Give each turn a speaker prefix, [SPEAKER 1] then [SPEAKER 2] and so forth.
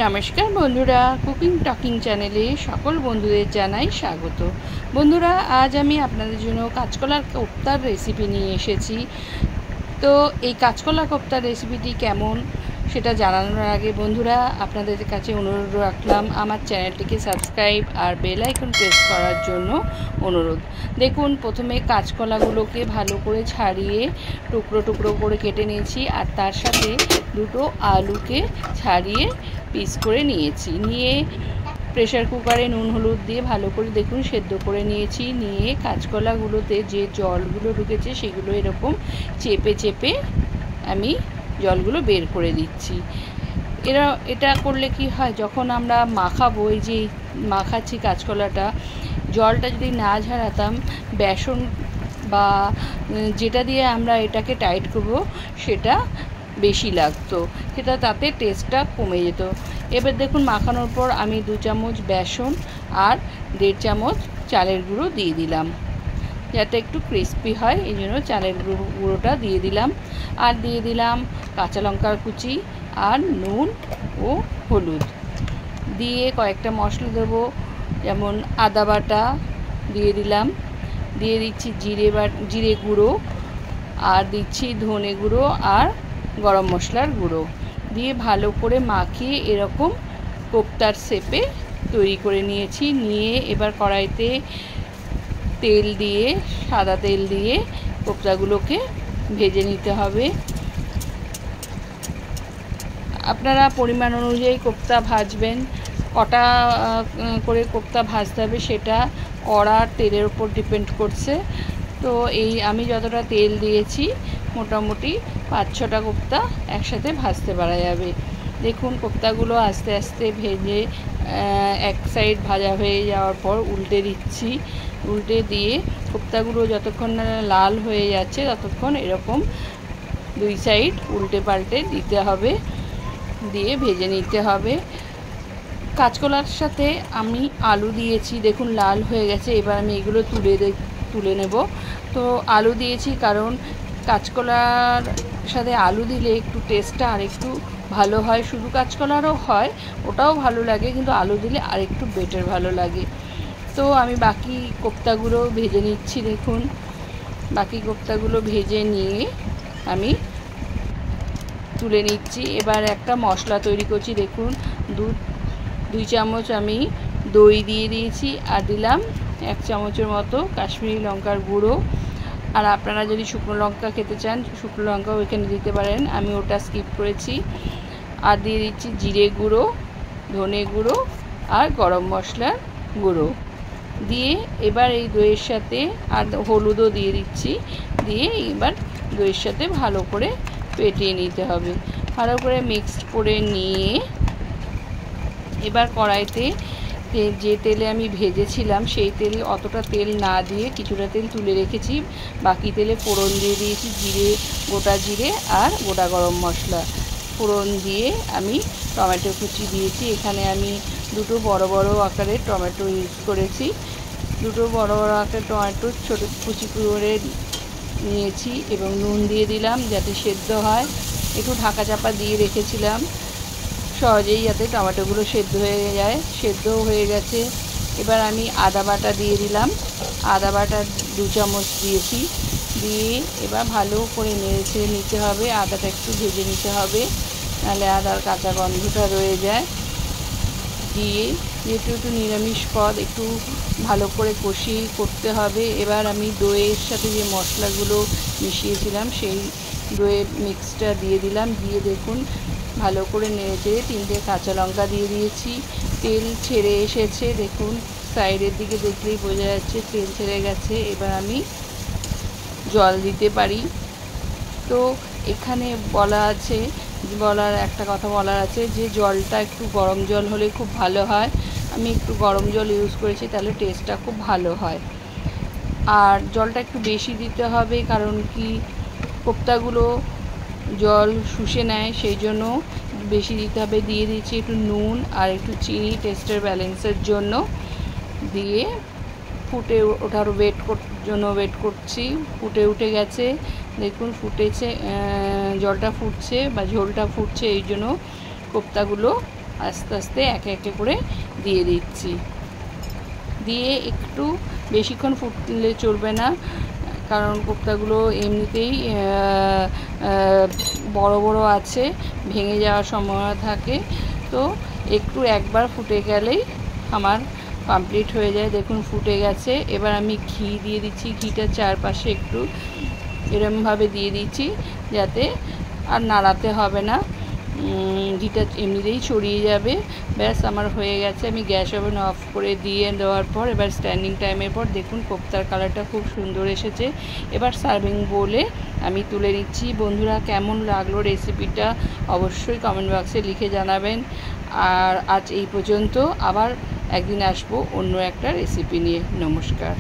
[SPEAKER 1] নমস্কার বন্ধুরা, cooking talking চ্যানেলে সকল বন্ধুদের জানাই স্বাগত। বন্ধুরা, আজ আমি আপনাদের জন্য কাঁচকলার কোপ্তার রেসিপি নিয়ে এসেছি। তো এই কাঁচকলা কোপ্তার রেসিপিটি কেমন সেটা জানানোর আগে বন্ধুরা আপনাদের কাছে অনুরোধ রাখলাম আমার চ্যানেলটিকে সাবস্ক্রাইব আর বেল আইকন প্রেস করার জন্য অনুরোধ। দেখুন, প্রথমে কাঁচকলাগুলোকে ভালো করে ছাড়িয়ে টুকরো টুকরো করে কেটে নিয়েছি, আর তার সাথে দুটো আলুকে ছাড়িয়ে পিস করে নিয়েছি। নিয়ে প্রেসার কুকারে নুন হলুদ দিয়ে ভালো করে দেখুন সেদ্ধ করে নিয়েছি। নিয়ে কাঁচকলাগুলোতে যে জলগুলো ঢুকেছে সেগুলো এরকম চেপে চেপে আমি জলগুলো বের করে দিচ্ছি। এটা করলে কি হয়, যখন আমরা মাখাবো, এই যে মাখাচ্ছি কাঁচকলাটা, জলটা যদি না ঝরাতাম, বেসন বা যেটা দিয়ে আমরা এটাকে টাইট করব সেটা বেশি লাগতো, সেটা তাতে টেস্টটা কমে যেত। এবার দেখুন, মাখানোর পর আমি 2 চামচ বেসন আর 1.5 চামচ চালের গুঁড়ো দিয়ে দিলাম, যাতে একটু ক্রিস্পি হয়, এই জন্য চালের গুঁড়োটা দিয়ে দিলাম। আর দিয়ে দিলাম কাঁচা লঙ্কার কুচি আর নুন ও হলুদ। দিয়ে কয়েকটা মশলা দেবো, যেমন আদা বাটা দিয়ে দিলাম, দিয়ে দিচ্ছি জিরে গুঁড়ো, আর দিচ্ছি ধনে গুঁড়ো আর গরম মশলার গুঁড়ো। দিয়ে ভালো করে মাখিয়ে এরকম কোপ্তার শেপে তৈরি করে নিয়েছি। নিয়ে এবার কড়াইতে তেল দিয়ে, সাদা তেল দিয়ে কোপ্তাগুলোকে ভেজে নিতে হবে। আপনারা পরিমাণ অনুযায়ী কোপ্তা ভাজবেন, কটা করে কোপ্তা ভাজতে হবে সেটা কড়ার তেলের উপর ডিপেন্ড করছে। তো এই আমি যতটা তেল দিয়েছি, মোটামুটি 5-6টা কোপ্তা একসাথে ভাজতে পারা যাবে। দেখুন, কোপ্তাগুলো আস্তে আস্তে ভেজে এক সাইড ভাজা হয়ে যাওয়ার পর উল্টে দিচ্ছি। উল্টে দিয়ে কোপ্তাগুলো যতক্ষণ না লাল হয়ে যাচ্ছে ততক্ষণ এরকম 2 সাইড উল্টে পাল্টে দিতে হবে, দিয়ে ভেজে নিতে হবে। কাঁচকলার সাথে আমি আলু দিয়েছি, দেখুন লাল হয়ে গেছে। এবার আমি এগুলো তুলে নেব। তো আলু দিয়েছি কারণ কাঁচকলার সাথে আলু দিলে একটু টেস্টটা আরেকটু ভালো হয়। শুধু কাঁচকলারও হয়, ওটাও ভালো লাগে, কিন্তু আলু দিলে আরেকটু বেটার ভালো লাগে। তো আমি বাকি কোপ্তাগুলো ভেজে নিচ্ছি। দেখুন, বাকি কোপ্তাগুলো ভেজে নিয়ে আমি তুলে নিচ্ছি। এবার একটা মশলা তৈরি করছি। দেখুন, 2 চামচ আমি দই দিয়ে দিয়েছি, আর দিলাম 1 চামচের মতো কাশ্মীরি লঙ্কার গুঁড়ো। আর আপনারা যদি শুকনো লঙ্কা খেতে চান, শুকনো লঙ্কাও এখানে দিতে পারেন, আমি ওটা স্কিপ করেছি। আর দিয়ে দিচ্ছি জিরে গুঁড়ো, ধনে গুঁড়ো আর গরম মশলার গুঁড়ো। দিয়ে এবার এই দইয়ের সাথে, আর হলুদও দিয়ে দিচ্ছি, দিয়ে এবার দইয়ের সাথে ভালো করে ফেটিয়ে নিতে হবে। ভালো করে মিক্সড করে নিয়ে এবার কড়াইতে যে তেলে আমি ভেজেছিলাম সেই তেলে অতটা তেল না দিয়ে কিছুটা তেল তুলে রেখেছি, বাকি তেলে ফোড়ন দিয়ে দিয়েছি, গোটা জিরে আর গোটা গরম মশলা। ফোড়ন দিয়ে আমি টমেটো কুচি দিয়েছি। এখানে আমি 2 বড় বড় আকারের টমেটো ইউজ করেছি। 2 বড় বড় আকারের টমেটো ছোটো কুচি করে নিয়েছি এবং নুন দিয়ে দিলাম যাতে সেদ্ধ হয়। একটু ঢাকা চাপা দিয়ে রেখেছিলাম সহজেই, যাতে টমেটোগুলো সেদ্ধ হয়ে যায়। সেদ্ধও হয়ে গেছে। এবার আমি আদা বাটা দিয়ে দিলাম, আদা বাটা 2 চামচ দিয়েছি। দিয়ে এবার ভালো করে নেড়ে নিতে হবে, আদাটা একটু ভেজে নিতে হবে, নাহলে আদার কাঁচা গন্ধটা রয়ে যায়। দিয়ে যেহেতু একটু নিরামিষ পদ, একটু ভালো করে কষিয়ে করতে হবে। এবার আমি দইয়ের সাথে যে মশলাগুলো মিশিয়েছিলাম সেই দইয়ের মিক্সটা দিয়ে দিলাম। দিয়ে দেখুন ভালো করে নেড়ে 3টে কাঁচা লঙ্কা দিয়ে দিয়েছি। তেল ছেড়ে এসেছে, দেখুন সাইডের দিকে দেখলেই বোঝা যাচ্ছে তেল ছেড়ে গেছে। এবার আমি জল দিতে পারি। তো এখানে একটা কথা বলার আছে যে জলটা একটু গরম জল হলে খুব ভালো হয়। আমি একটু গরম জল ইউজ করেছি, তাহলে টেস্টটা খুব ভালো হয়। আর জলটা একটু বেশি দিতে হবে, কারণ কি কোপ্তাগুলো জল শুষে নেয়, সেই জন্য বেশি দিতে হবে। দিয়ে দিচ্ছি একটু নুন আর একটু চিনি টেস্টের ব্যালেন্সের জন্য। দিয়ে ফুটে ওঠার ওয়েট করছি। ফুটে উঠে গেছে, দেখুন ফুটেছে, জলটা ফুটছে বা ঝোলটা ফুটছে, এই জন্য কোপ্তাগুলো আস্তে আস্তে একে একে করে দিয়ে দিচ্ছি। দিয়ে একটু বেশিক্ষণ ফুটলে চলবে না, কারণ কোপ্তাগুলো এমনিতেই বড় বড় আছে, ভেঙে যাওয়ার সম্ভাবনা থাকে। তো একটু একবার ফুটে গেলেই আমার কমপ্লিট হয়ে যায়। দেখুন ফুটে গেছে। এবার আমি ঘি দিয়ে দিচ্ছি। ঘিটা চারপাশে একটু এরমভাবে দিয়ে দিচ্ছি যাতে আর নাড়াতে হবে না, ঘিটা এমনিতেই ছড়িয়ে যাবে। ব্যাস আমার হয়ে গেছে। আমি গ্যাস ওভেন অফ করে দিয়ে দেওয়ার পর এবার স্ট্যান্ডিং টাইমের পর দেখুন কোপ্তার কালারটা খুব সুন্দর এসেছে। এবার সার্ভিং বোলে আমি তুলে নিচ্ছি। বন্ধুরা, কেমন লাগলো রেসিপিটা অবশ্যই কমেন্ট বক্সে লিখে জানাবেন। আর আজ এই পর্যন্ত, আবার একদিন আসবো অন্য একটা রেসিপি নিয়ে। নমস্কার।